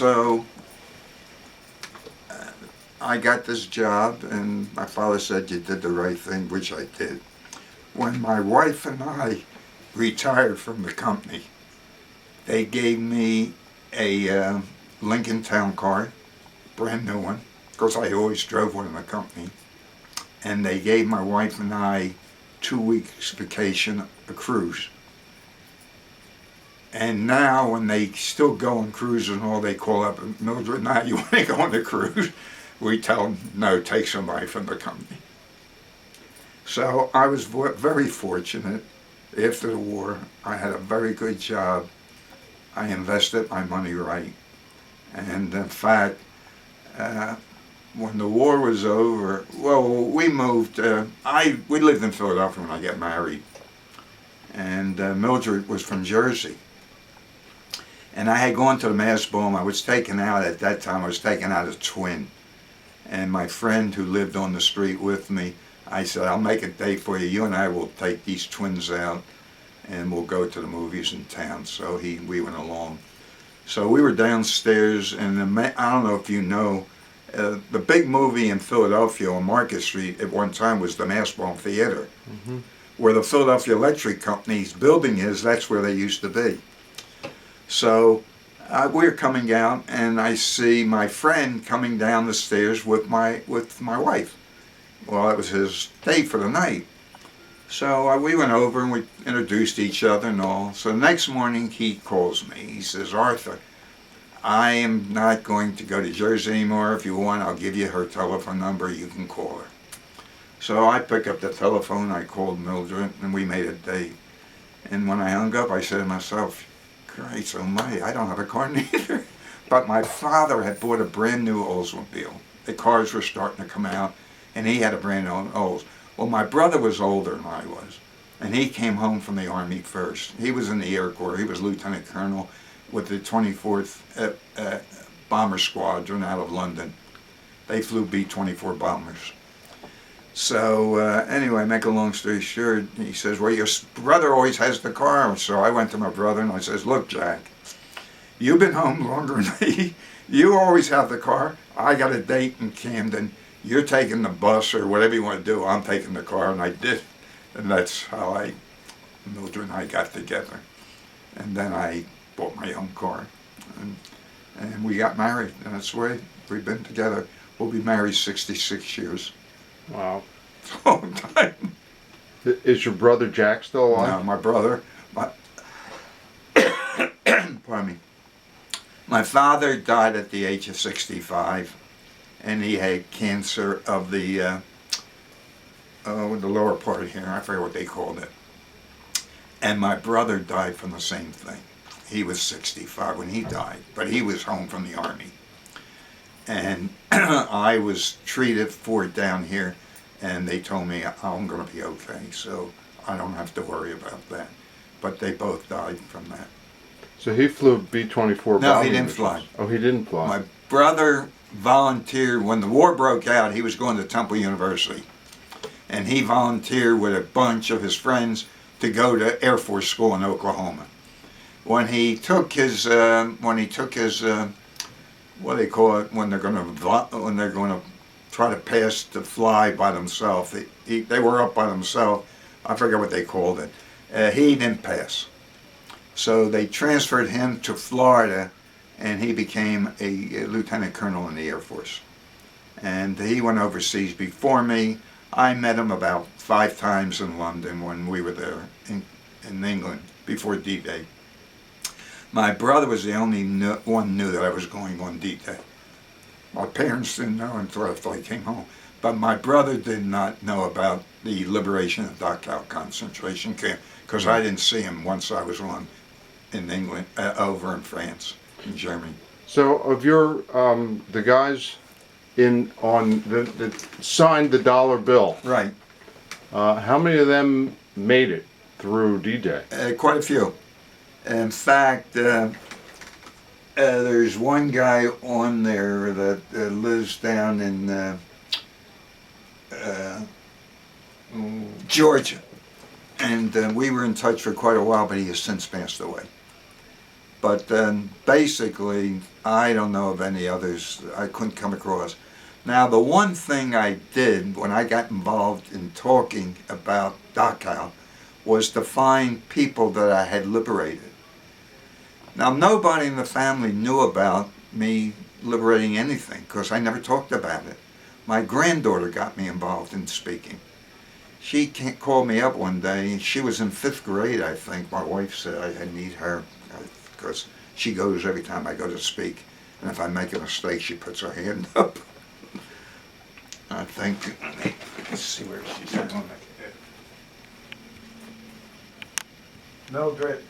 So I got this job, and my father said, you did the right thing, which I did. When my wife and I retired from the company, they gave me a Lincoln Town Car, brand new one, because I always drove one in the company. And they gave my wife and I 2 weeks vacation, a cruise. And now when they still go on cruises and all, they call up Mildred, now you want to go on the cruise? We tell them, no, take somebody from the company. So I was very fortunate. After the war, I had a very good job. I invested my money right. And in fact, when the war was over, well, we moved, we lived in Philadelphia when I got married. And Mildred was from Jersey. And I had gone to the mass bomb. I was taken out, at that time, I was taken out as twin. And my friend who lived on the street with me, I said, I'll make a date for you. You and I will take these twins out and we'll go to the movies in town. So we went along. So we were downstairs, and I don't know if you know, the big movie in Philadelphia on Market Street at one time was the Mass Bomb Theater. Mm-hmm. Where the Philadelphia Electric Company's building is, that's where they used to be. So we're coming out, and I see my friend coming down the stairs with my wife. Well, it was his date for the night. So we went over and we introduced each other and all. So the next morning he calls me. He says, Arthur, I am not going to go to Jersey anymore. If you want, I'll give you her telephone number. You can call her. So I pick up the telephone. I called Mildred, and we made a date. And when I hung up, I said to myself, Christ almighty, I don't have a car neither. But my father had bought a brand new Oldsmobile. The cars were starting to come out, and he had a brand new Olds. Well, my brother was older than I was, and he came home from the Army first. He was in the Air Corps. He was Lieutenant Colonel with the 24th Bomber Squadron out of London. They flew B-24 bombers. So anyway, make a long story short, he says, well, your brother always has the car. So I went to my brother and I says, look, Jack, you've been home longer than me. You always have the car. I got a date in Camden. You're taking the bus or whatever you want to do. I'm taking the car, and I did. And that's how Mildred and I got together. And then I bought my own car. And we got married. And that's the way we've been together. We'll be married 66 years. Wow. It's a long time. Is your brother Jack still alive? No, my brother. Pardon me. My father died at the age of 65. And he had cancer of the lower part here. I forget what they called it. And my brother died from the same thing. He was 65 when he died, but he was home from the Army. And I was treated for it down here, and they told me I'm going to be okay, so I don't have to worry about that. But they both died from that. So he flew B-24 No, he didn't fly. Oh, he didn't fly. My brother volunteered when the war broke out. He was going to Temple University, and he volunteered with a bunch of his friends to go to Air Force School in Oklahoma. When he took his what do they call it when they're going to try to pass to fly by themselves, they were up by themselves. I forget what they called it. He didn't pass, so they transferred him to Florida. And he became a lieutenant colonel in the Air Force. And he went overseas before me. I met him about 5 times in London when we were there in England before D-Day. My brother was the only one knew that I was going on D-Day. My parents didn't know until after I came home. But my brother did not know about the liberation of Dachau Concentration Camp, because I didn't see him once I was in England, over in France. In Germany. So of your the guys that signed the dollar bill, right? How many of them made it through D-Day? Quite a few. In fact, there's one guy on there that lives down in Georgia, and we were in touch for quite a while, but he has since passed away. But then basically, I don't know of any others I couldn't come across. Now, the one thing I did when I got involved in talking about Dachau was to find people that I had liberated. Now, nobody in the family knew about me liberating anything because I never talked about it. My granddaughter got me involved in speaking. She called me up one day. She was in 5th grade, I think. My wife said I need her because she goes every time I go to speak. And if I make a mistake, she puts her hand up. I think, let's see where she's at. Mildred.